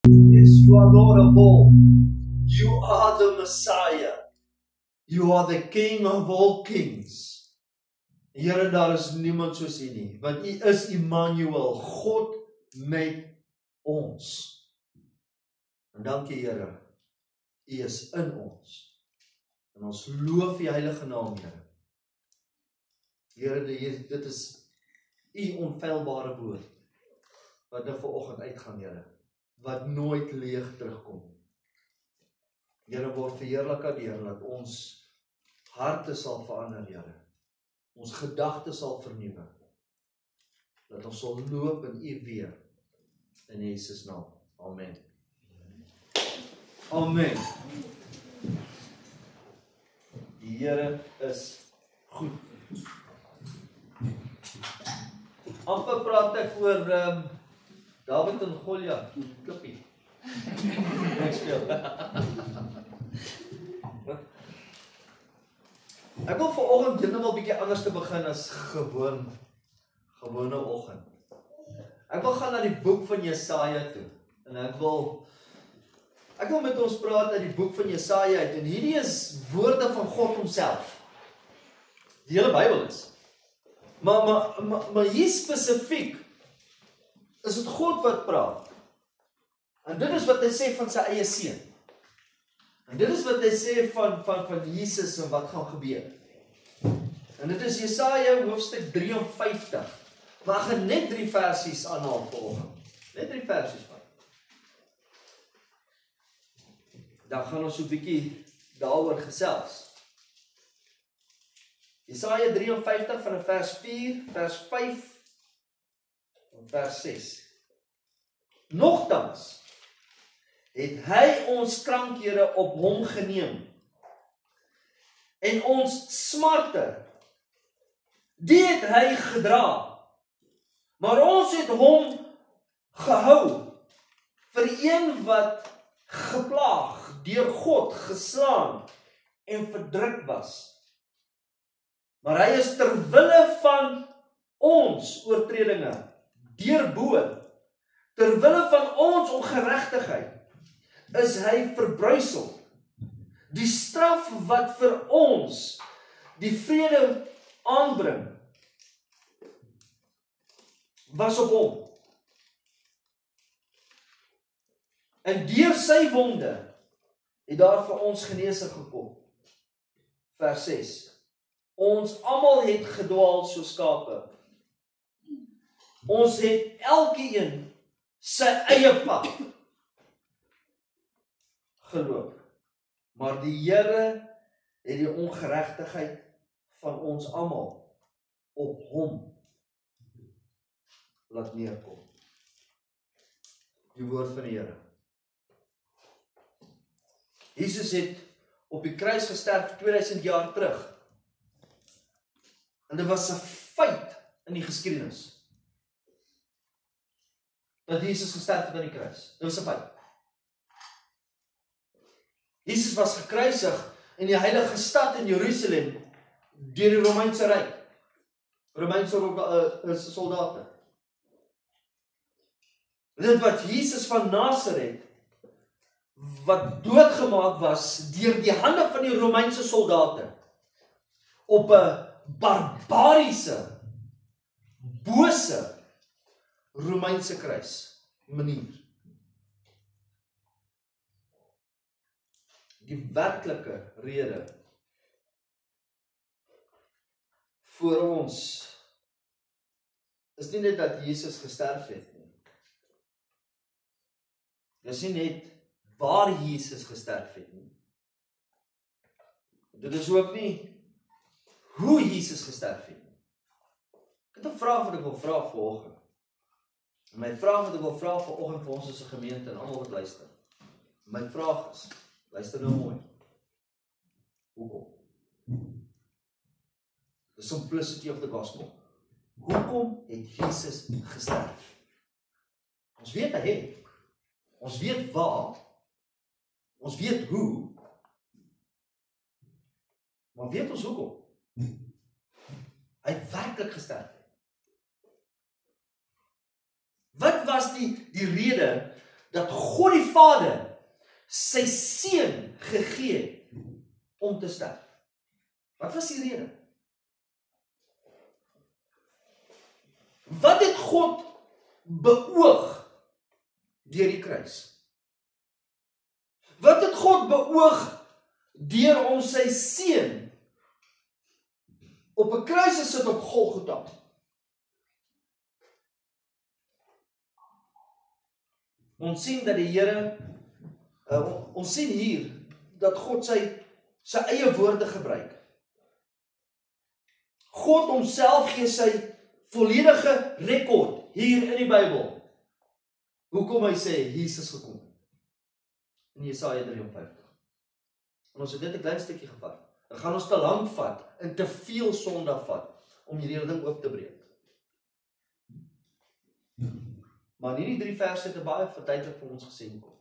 Yes, you are Lord of all. You are the Messiah. You are the King of all kings. Here, daar is niemand soos U nie, want U is Immanuel, God met ons. En dankie Here, U is in ons. En ons loof U heilige naam, Here. Here, dit is U onfeilbare woord, wat nou vanoggend uitgaan, Here, wat nooit leeg terugkom. Here, word verheerlik deur, dat ons harte sal verander, Here. Ons gedagtes sal vernuwe, dat ons sal loop in U weer, in Jesus naam. Amen. Amen. Die Here is goed. Amper praat ek oor Dawid en Goliat, klippie. Ek speel. Ek wil vanoggend heeltemal bietjie anders te begin as gewone oggend. Ek wil gaan na die boek van Jesaja toe. En ek wil met ons praat uit die boek van Jesaja uit. En hierdie is woorde van God homself. Die hele Bybel is. Maar hier spesifiek is dit God wat praat. En dit is wat hy sê van sy eie seun. En dit is wat hy sê van Jesus en wat gaan gebeur. En dit is Jesaja hoofstuk 53. Maar ek gaan net 3 versies aanhaal vanoggend. Net 3 versies van. Dan gaan ons so 'n bietjie daaroor gesels. Jesaja 53 van vers 4, vers 5 en vers 6. Nogtans het hy ons krankhede op hom geneem en ons smarte, die het hy gedra, maar ons het hom gehou vir een wat geplaag, deur God geslaan en verdruk was. Maar hy is ter wille van ons oortredinge deurboor, ter wille van ons ongeregtigheid is hy verbruisel. Die straf wat vir ons die vrede aanbring, was op hom. En deur sy wonde het daar vir ons genesing gekom. Vers 6. Ons almal het gedwaal so skape. Ons het elkeen sy eie pad geloop. Maar die Here het die ongeregtigheid van ons almal op hom laat neerkom. Die woord van die Here. Jesus het op die kruis gesterf 2000 jaar terug. En dit was 'n feit in die geskiedenis. Dat Jesus gesterf het aan die kruis. Dit was 'n feit. Jesus was gekruisig in die heilige stad in Jerusalem deur die Romeinse ryk. Romeinse soldate. Dit wat Jesus van Nasaret wat doodgemaak was deur die hande van die Romeinse soldate op 'n barbariese, bose Romeinse kruis manier. Die werklike rede vir ons is nie net dat Jesus gesterf het nie. Dit is nie net waar Jesus gesterf het nie. Dit is ook nie hoe Jesus gesterf het nie. Ek het 'n vraag wat ek wil vra vanoggend. En my vraag wat ek wil vra vanoggend vir ons as 'n gemeente en almal wat luister. My vraag is, luister nou mooi. Hoekom? The simplicity of the gospel. Hoekom het Jesus gesterf? Ons weet hy het. Ons weet waar. Ons weet hoe. Maar weet ons hoekom? Hy het werklik gesterf. Wat was die rede dat God die Vader sy seun gegee het om te sterf. Wat was die rede? Wat het God beoog deur die kruis? Wat het God beoog deur om sy seun op 'n kruis te sit op Golgotha? Ons sien dat die Here, ons sien hier dat God sy eie woorde gebruik. God homself gee sy volledige rekord hier in die Bybel. Hoekom hy sê Jesus gekom het. In Jesaja 53. En ons het dit 'n klein stukkie gevat. Dan gaan ons te lank vat en te veel Sondag vat om hierdie hele ding oop te breek. Maar hierdie 3 verse het baie verduidelik vir ons gesê kom.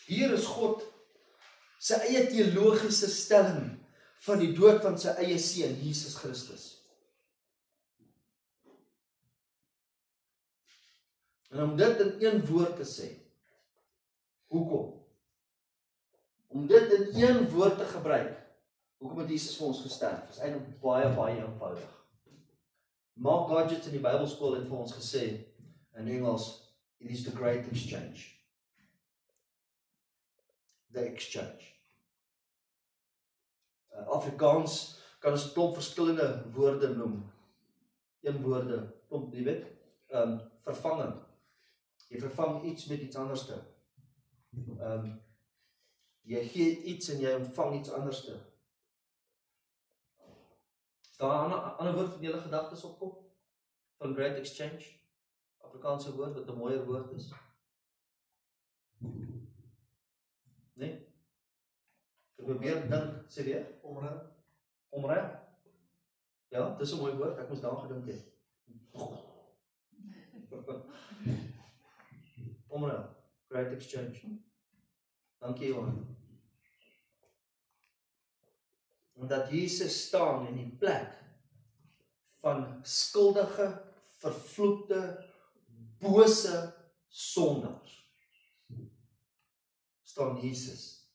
Hier is God sy eie teologiese stelling van die dood van sy eie seun Jesus Christus. En om dit in een woord te sê. Hoekom? Om dit in een woord te gebruik. Hoekom het Jesus vir ons gesterf? Is eintlik baie eenvoudig. Mark Godgett in die Bybelskool het vir ons gesê in Engels, it is the great exchange. The exchange. Afrikaans kan ons 'n klomp verskillende woorde noem. Een woorde, klomp, jy weet, vervanging. Jy vervang iets met iets anderste. Jy gee iets en jy ontvang iets anderste. Is daar 'n ander woord van julle gedagtes opkom? Van great exchange? Afrikaanse woord wat 'n mooier woord is. Nee? Ek probeer dink, sê jy? Omruil. Ja, dis 'n mooi woord, ek moes daaraan gedink het. Omruil, great exchange. Dankie Johan. Omdat Jesus staan in die plek van skuldige, vervloekte, bose sondaars. Staan Jesus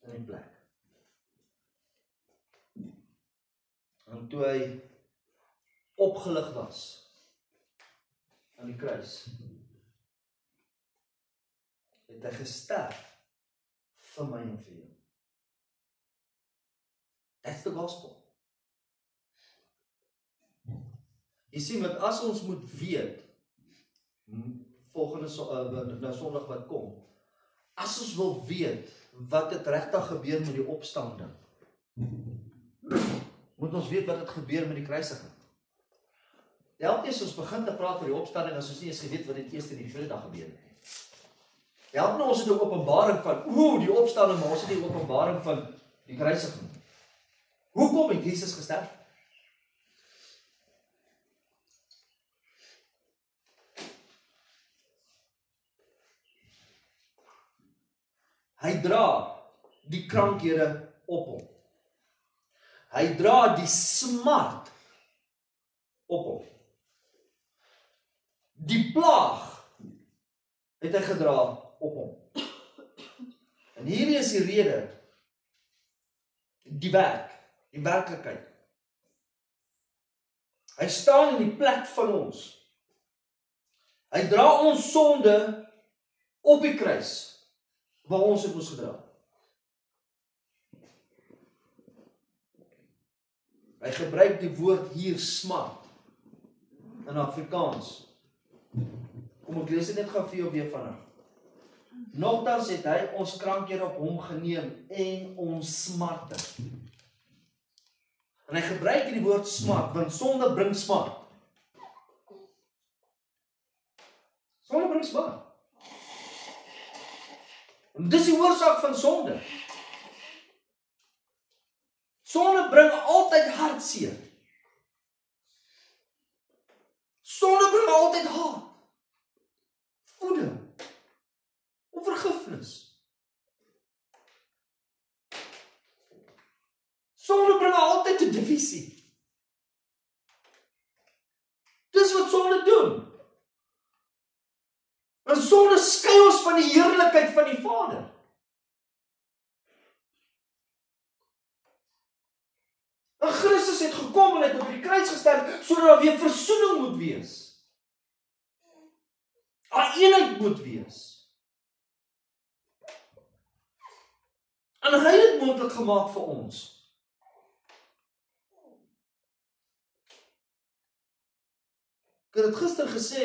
in die plek. En toe hy opgelig was aan die kruis, het hy gesterf vir my en vir jou. That's the gospel. Jy sien, wat as ons moet weet, volgende Sondag wat kom, as ons wil weet, wat het regtig gebeur met die opstanding, moet ons weet wat het gebeur met die kruisiging. Elke keer as ons begin te praat oor die opstanding, as ons nie eens geweet wat het eers in die tweede dag gebeur het. Help nou ons het 'n openbaring van, die opstanding, maar ons het die openbaring van die kruisiging. Hoekom het Jesus gesterf? Hy dra die krankhede op hom. Hy dra die smart op hom. Die plaag het hy gedra op hom. En hierdie is die rede, die werklikheid. Hy staan in die plek van ons. Hy dra ons sonde op die kruis, waar ons het moes gedra. Hy gebruik die woord hier smart in Afrikaans. Kom ek lees dit net gou vir jou weer vanaf. Nogtans het hy ons krankhede op hom geneem en ons smarte. En hy gebruik die woord smart, want sonde bring smart. Sonde bring smart. En dis die oorsaak van sonde. Sonde bring altyd hartseer. Sonde bring altyd haat. Woede. Onvergifnis. Sonde bring altyd 'n divisie. Dis wat sonde doen. Want sonde skei ons van die heerlikheid van die Vader. En Christus het gekom en hy het op die kruis gesterf, sodat daar weer versoening moet wees. 'n eenheid moet wees. En hy het dit moontlik gemaak vir ons. Ek het dit gister gesê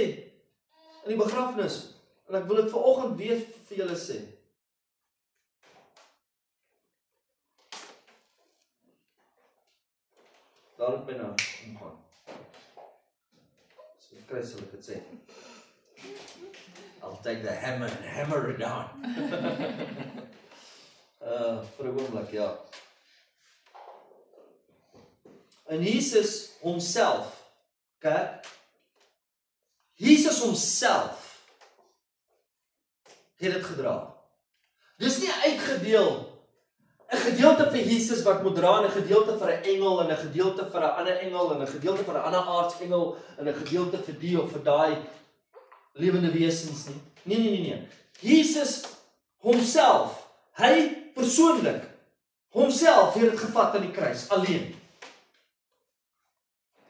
in die begrafnis, en ek wil dit vanoggend weer vir julle sê. Daar het my nou omgaan. So kry sal ek dit sê. I'll take the hammer and hammer it down. Vir 'n oomblik, ja. En Jesus homself, kyk, Jesus homself het dit gedra. Dis nie uitgedeel 'n gedeelte vir Jesus wat moet dra, en 'n gedeelte vir 'n engel, en 'n gedeelte vir 'n ander engel, en 'n gedeelte vir 'n ander aardsengel, en 'n gedeelte vir die of vir daai lewende wesens nie. Nee. Jesus homself, hy persoonlik, homself het dit gevat aan die kruis, alleen.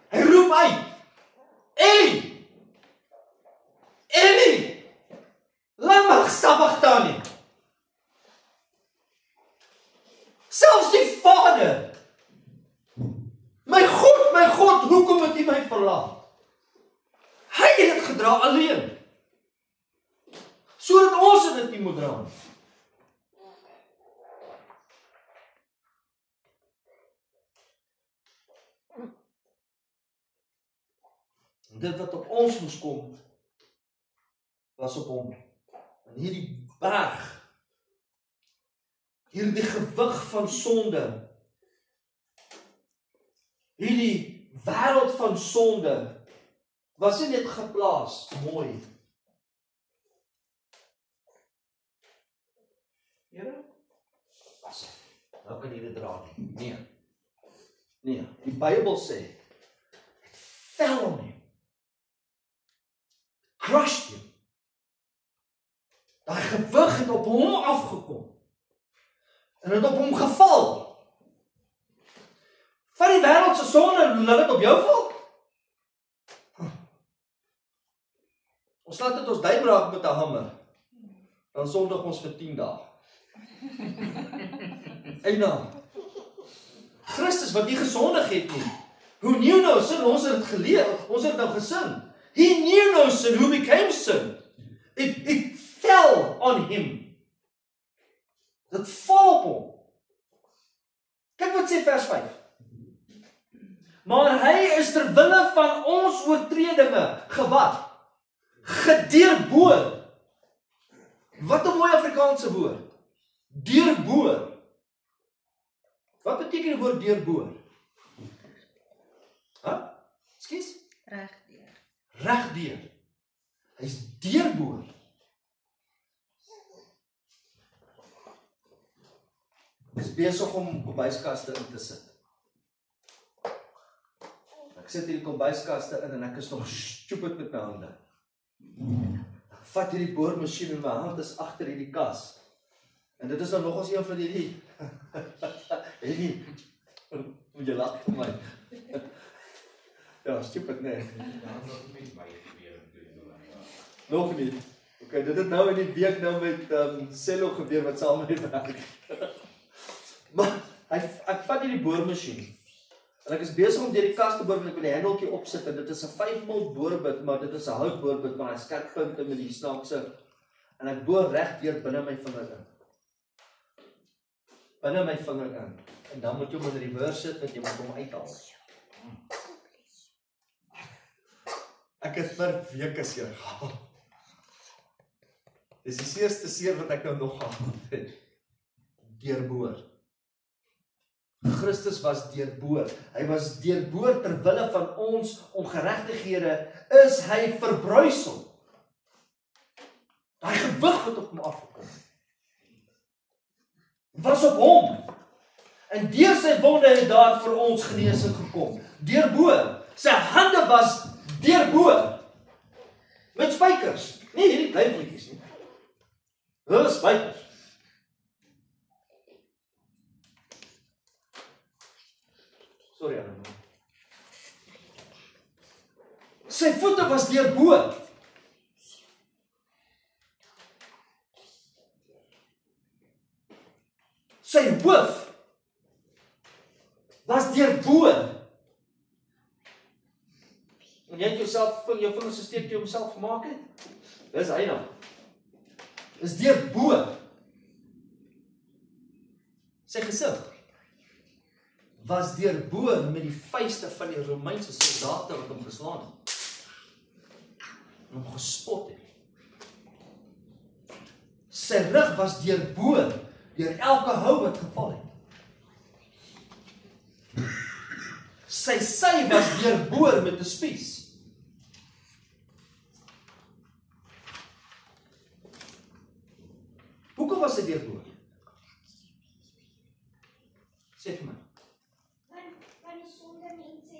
Hy roep uit, Eli, lama sabachthani. Selfs die Vader, my God, hoekom het U my verlaat? Hy het dit gedra alleen, sodat ons dit nie moet dra. En dit wat op ons moes kom, was op hom. En hierdie berg, hierdie gewig van sonde, hierdie wêreld van sonde, was nie net geplaas, mooi. Here, was nou kan jy dit dra nie. Nee, die Bybel sê, het fell on him, crushed him. Daai gewig het op hom afgekom, en het op hom geval. Van die wêreld se sonde, laat dit op jou val. Ons laat dit ons duimraak met 'n hamer, dan sondig ons vir 10 dae. En nou, Christus wat nie gesondig het nie, who knew no sin, ons het dit geleer, ons het nou gesing. He knew no sin, who became sin. It fell on him. Dit val op hom. Kyk wat sê vers 5. Maar hy is ter wille van ons oortredinge gewat, gedeurboor. Wat 'n mooi Afrikaanse woord. Deurboor. Wat beteken die woord deurboor? Skus? Regdeur. Regdeur. Hy's deurboor. Is besig om kombuiskaste in te sit. Ek sit hierdie kombuiskaste in en ek is nog stupid met my hande. Ek vat hierdie boormasjien en my hand is agter hierdie kas. En dit is dan nog eens een van hierdie hierdie moet jy lag vir my. Ja, stupid, nee. Nog nie. Okay, dit het nou in die week nou met Cello gebeur wat saam met my werk. Maar ek vat hierdie boormasjien. En ek is besig om deur die kas te boor en ek wil die hendeltjie opsit en dit is 'n 5mm boorbit, maar dit is 'n houtboorbit met 'n skerp punte met die snaakse. En ek boor reg deur binne my vinger in. Binne my vinger in. En dan moet jy hom in reverse sit en jy moet hom uithaal. Ek het vir weke seer gehad. Dis die seerste seer wat ek nou nog gehad het. Deurboor. Christus was deurboor. Hy was deurboor ter wille van ons ongeregtighede, is hy verbruisel. Daai gewig wat op hom afgekom het, was op hom. En deur sy wonde het daar vir ons genesing gekom. Deurboor. Sy hande was deurboor. Met spykers. Nie hierdie klein goedjies nie. Dis byters. Sorry, Anna. Sy voete was deurboor. Sy hoof was deurboor. En jy het jouself, jou vingers gesteek jy homself gemaak het? Dis hy nou. Is deurboor. Sy gesig was deurboor met die vuiste van die Romeinse soldate wat hom geslaan het. En hom gespot het. Sy rug was deurboor deur elke hou wat geval het. Sy sy was deurboor met 'n spies. Hoekom was sy deurboor? Sê vir my. Want die sonde mense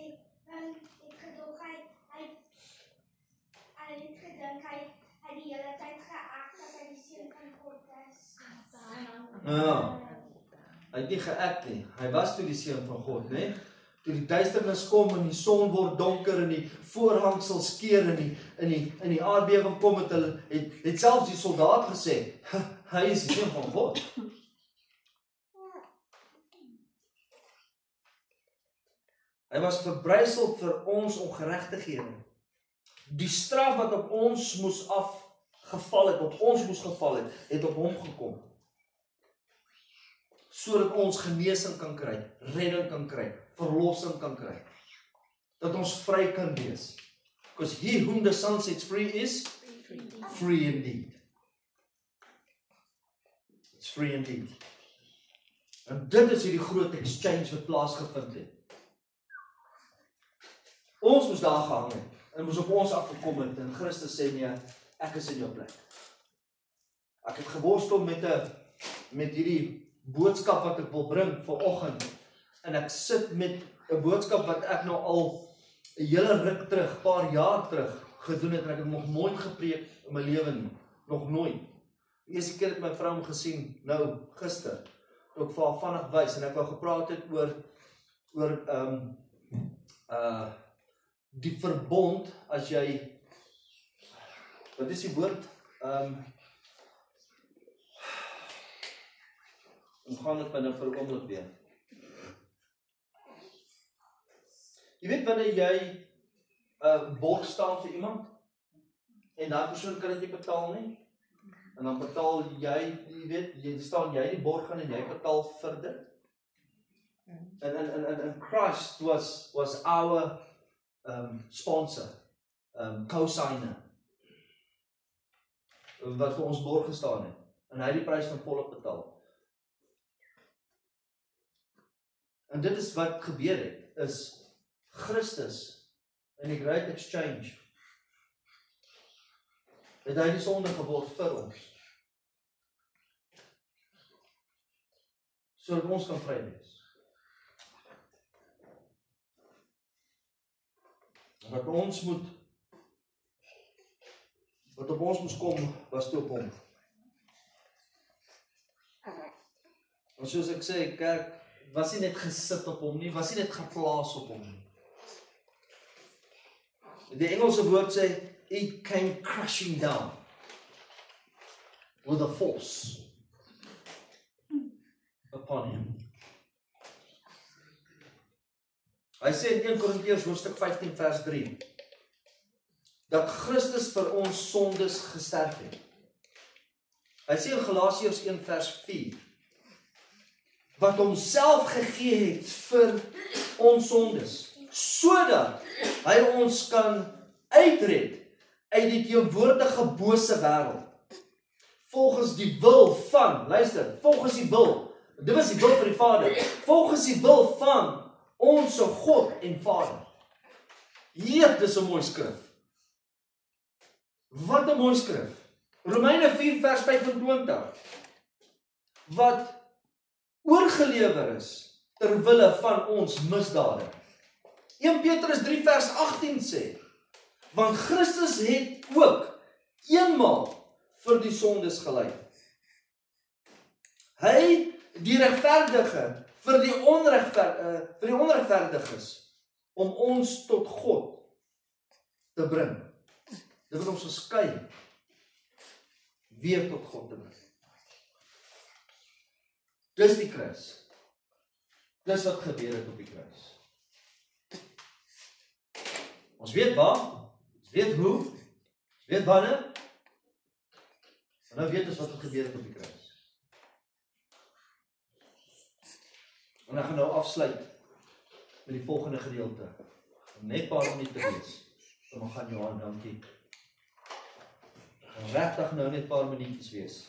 het gedog hy het gedink hy die hele tyd geag dat hy die seun van God is. Ja. Hy het nie geak nie. Hy was toe die seun van God, né? Toe die duisternis kom en die son word donker en die voorhangsel skeur en die aardbewing kom het selfs die soldaat gesê, hy is die seun van God. Hy was verbrysel vir ons ongeregtighede. Die straf wat op ons moes afgeval het, op ons moes geval het op hom gekom. Sodat ons genesing kan kry, redding kan kry, verlossing kan kry. Dat ons vry kan wees. Because he whom the Son sets free is free indeed. It's free indeed. En dit is hierdie groot exchange wat plaasgevind het. Ons moes daar gehang het, en moes op ons afgekom het, en Christus sê nee, ek is in jou plek. Ek het geworstel met hierdie boodskap wat ek wil bring vanoggend, en ek sit met 'n boodskap wat ek nou al 'n hele ruk terug, paar jaar terug gedoen het, en ek het nog nooit gepreek in my lewe nie, nog nooit. Die eerste keer het my vrou hom gesien, nou, gister, toe ek vir haar vinnig wys, en ek wou gepraat het oor die verbond, as jy, wat is die woord? Omgaan dit my nou vir 'n oomblik weer. Jy weet wanneer jy borg staan vir iemand, en daai persoon kan dit nie betaal nie, en dan betaal jy weet, jy staan jy die borg aan en jy betaal vir dit. And Christ was our sponsor, co-signer, wat vir ons borg gestaan het, en hy het die prys van volop betaal. En dit is wat gebeur het, is Christus in die Great Exchange, het hy die sonde geword vir ons, sodat ons kan vry wees. Wat op ons moes kom, was toe op hom. En soos ek sê, kerk, was nie net gesit op hom nie, was nie net geplaas op hom nie. Die Engelse woord sê, it came crashing down with a force upon him. Hy sê in 1 Korintiërs hoofstuk 15 vers 3, dat Christus vir ons sondes gesterf het. Hy sê in Galasiërs 1 vers 4, wat homself gegee het vir ons sondes, sodat hy ons kan uitred uit die teenwoordige bose wêreld, volgens die wil van, luister, volgens die wil, dit was die wil van die Vader, volgens die wil van onse God en Vader. Dit is 'n mooi skrif. Wat 'n mooi skrif. Romeine 4 vers 25, wat oorgelewer is ter wille van ons misdade. 1 Petrus 3 vers 18 sê, want Christus het ook eenmaal vir die sondes gely. Hy, die regverdige, vir die onregverdiges, om ons tot God te bring. Dit wat ons geskei, weer tot God te bring. Dis die kruis. Dis wat gebeur het op die kruis. Ons weet waar, ons weet hoe, ons weet wanneer, en nou weet ons wat gebeur het op die kruis. En ek gaan nou afsluit met die volgende gedeelte. Net paar minute te wees. Dan gaan Johan, dankie. Ek gaan regtig nou net paar minuutjies wees.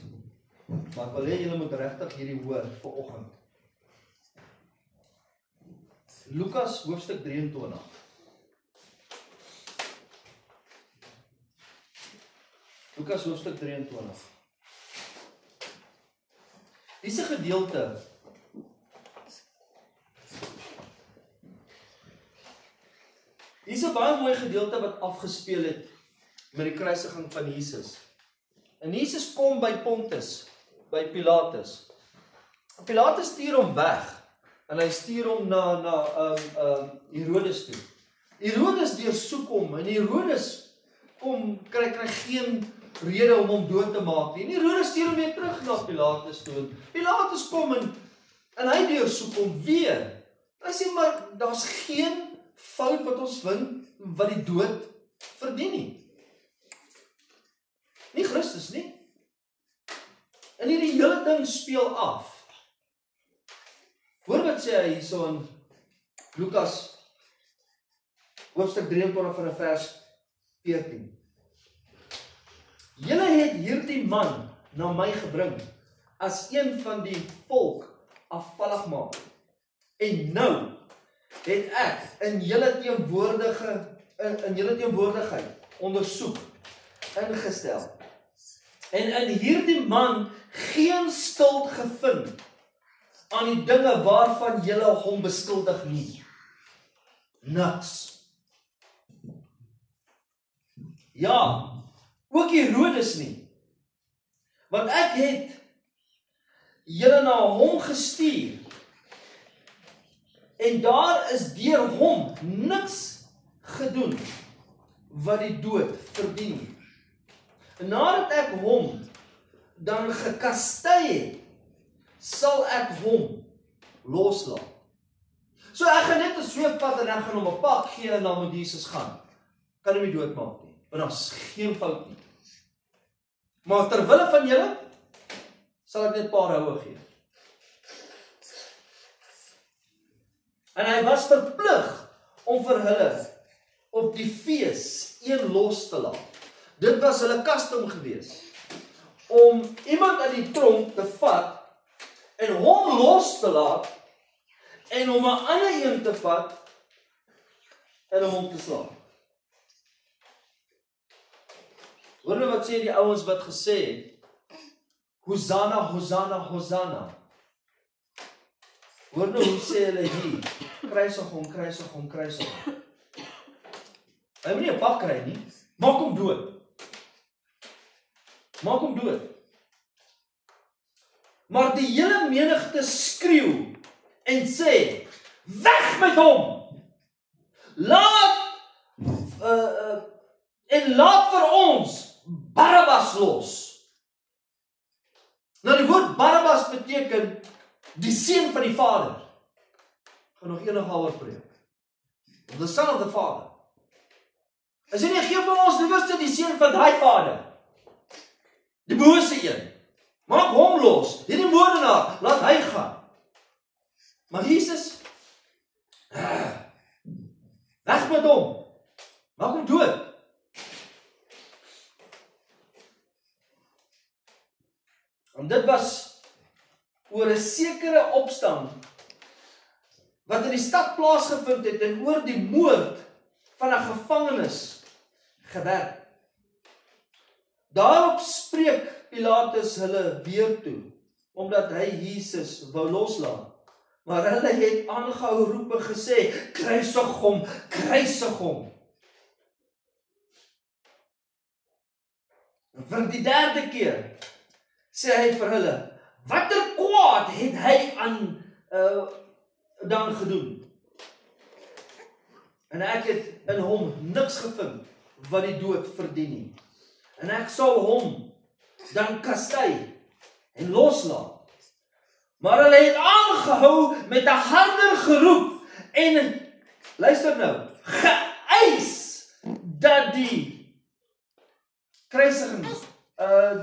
Maar ek wil hê julle moet regtig hierdie hoor vanoggend. Lukas hoofstuk 23. Lukas hoofstuk 23. Dis 'n gedeelte Hier is 'n baie mooi gedeelte wat afgespeel het met die kruisiging van Jesus. En Jesus kom by Pontus, by Pilatus. Pilatus stuur hom weg en hy stuur hom na Herodes toe. Herodes deursoek hom en Herodes kry geen rede om hom dood te maak nie. En Herodes stuur hom weer terug na Pilatus toe. Pilatus kom en hy deursoek hom weer. Hy sê maar daar's geen fout wat ons vind wat die dood verdien nie. Nie Christus nie. En hierdie hele ding speel af. Hoor wat sê hy hierso in Lukas hoofstuk 23 van vers 14. Julle het hierdie man na my gebring as een van die volk afvallig maak. En nou het ek in julle teenwoordigheid ondersoek, ingestel. En in hierdie man geen skuld gevind aan die dinge waarvan julle hom beskuldig nie. Niks. Ja, ook Herodes nie. Want ek het julle na hom gestuur. En daar is deur hom niks gedoen wat die dood verdien nie. En nadat ek hom dan gekastei het, sal ek hom loslaat. So ek gaan net 'n sweepvat en ek gaan hom 'n pak gee en dan moet Jesus gaan. Kan hom nie doodmaak nie, want daar's geen fout nie. Maar terwille van julle sal ek net 'n paar houe gee. En hy was verplig om vir hulle op die fees een los te laat. Dit was hulle custom gewees, om iemand uit die tronk te vat en hom los te laat en om 'n ander een te vat en hom te slaan. Hoor nou wat sê die ouens wat gesê het, Hosanna, Hosanna, Hosanna. Hoor nou hoe sê hulle hier, kruisig hom, kruisig hom, kruisig hom. Hy moet nie 'n pak kry nie, maak hom dood. Maak hom dood. Maar die hele menigte skreeu en sê, weg met hom! Laat vir ons Barabbas los. Nou die woord Barabbas beteken die seun van die Vader. Ek gaan nog enige oor preek. The son of the Father. As jy nie gee vir ons liewerste die seun van daai Vader. Die bose een. Maak hom los. Hierdie moordenaar, laat hy gaan. Maar Jesus, weg met hom. Maak hom dood. En dit was oor 'n sekere opstand wat in die stad plaasgevind het en oor die moord van 'n gevangenes gewerk. Daarop spreek Pilatus hulle weer toe, omdat hy Jesus wou loslaat. Maar hulle het aangehou roep en gesê, kruisig hom, kruisig hom. En vir die derde keer sê hy vir hulle, watter kwaad het hy dan gedoen? En ek het in hom niks gevind wat die dood verdien nie. En ek sal hom dan kastei en loslaat. Maar hulle het aangehou met 'n harder geroep en, luister nou, geëis dat die kruisiging,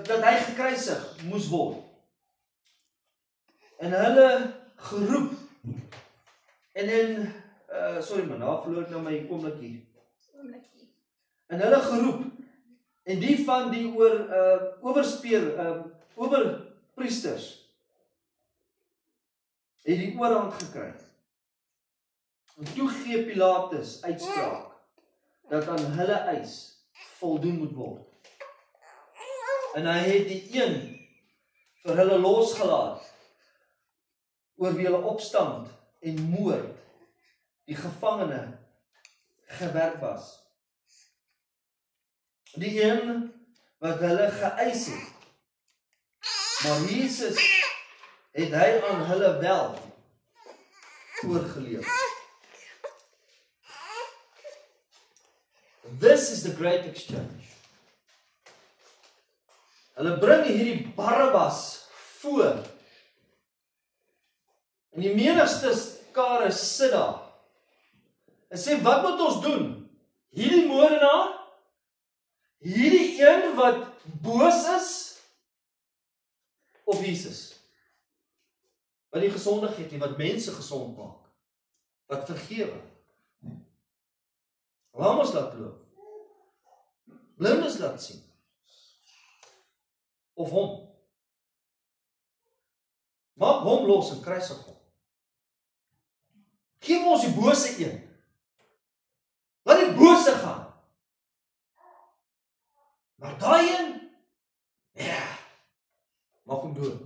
dat hy gekruisig moes word. En hulle geroep, en in, sorry man, daar verloor ek nou my oomlikkie. En hulle geroep, en die van die owerpriesters, het die oorhand gekry. En toe gee Pilatus uitspraak, dat aan hulle eis voldoen moet word. En hy het die een vir hulle losgelaat, oor wie hulle opstand en moord, die gevangene gewerk was. Die een wat hulle geëis het, maar Jesus het hy aan hulle wel oorgelewer. This is the great exchange. Hulle bring hierdie Barabbas voor. En die menigste skare sit daar. En sê, wat moet ons doen? Hierdie moordenaar? Hierdie een wat boos is? Of Jesus? Wat nie gesondig het nie, wat mense gesond maak. Wat vergewe. Lammes laat loop. Blindes laat sien. Of hom. Maak hom los en kruisig hom. Geef ons die bose een. Laat die bose gaan. Maar daai een, ja, maak hom dood.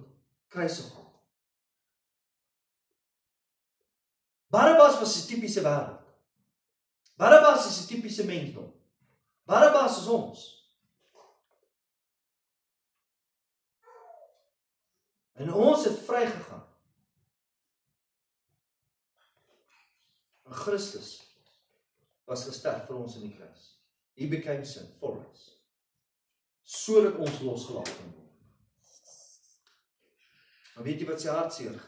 Kruisig hom. Barabbas was 'n tipiese wêreld. Barabbas is 'n tipiese mensdom. Barabbas is ons. En ons het vrygegaan. En Christus was gesterf vir ons in die kruis. He became sin for us. Sodat ons losgelaat kan word. Maar weet jy wat sy hartseer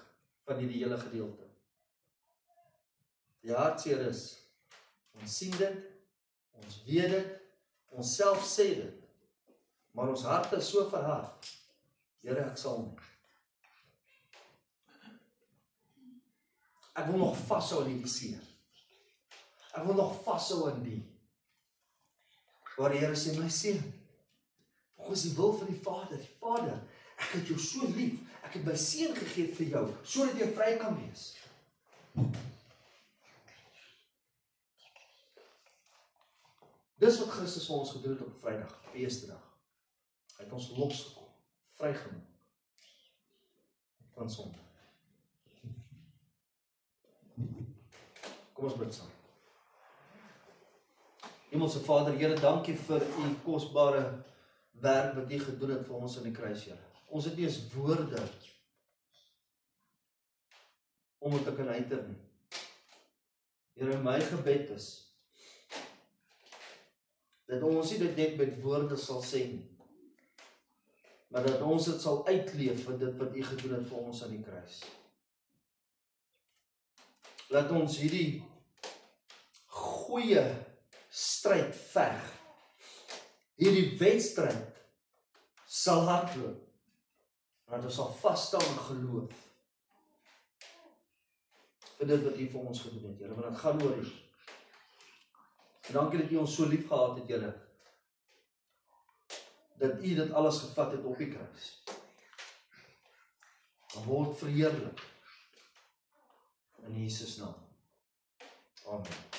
van hierdie hele gedeelte? Die hartseer is, ons sien dit, ons weet dit, ons self sê dit, maar ons harte is so verhard. Here, ek sal nie. Ek wil nog vashou aan die seer. Ek wil nog vashou aan die. Waar die Here sê, my seun, volgens die wil van die Vader, Vader, ek het jou so lief, ek het my seun gegee vir jou, sodat jy vry kan wees. Dis wat Christus vir ons gedoen het op Vrydag, op Pinksterdag. Hy het ons losgekom, vrygemaak van sonde. Kom ons bid saam. Hemelse Vader, Here, dankie vir u kosbare werk wat u gedoen het vir ons in die kruis, Here. Ons het nie eens woorde om het te kan uiter nie. Here, my gebed is dat ons nie dit net met woorde sal sê nie, maar dat ons dit sal uitleef vir dit wat u gedoen het vir ons aan die kruis. Laat ons hierdie goeie stryd veg, hierdie wedstryd sal hardloop, want ons sal vasstaan in geloof vir dit wat u vir ons gedoen het, Here, want dit gaan oor u. En dankie dat u ons so lief gehad het, Here, dat u dit alles gevat het op die kruis. En word verheerlik in Jesus naam. Amen.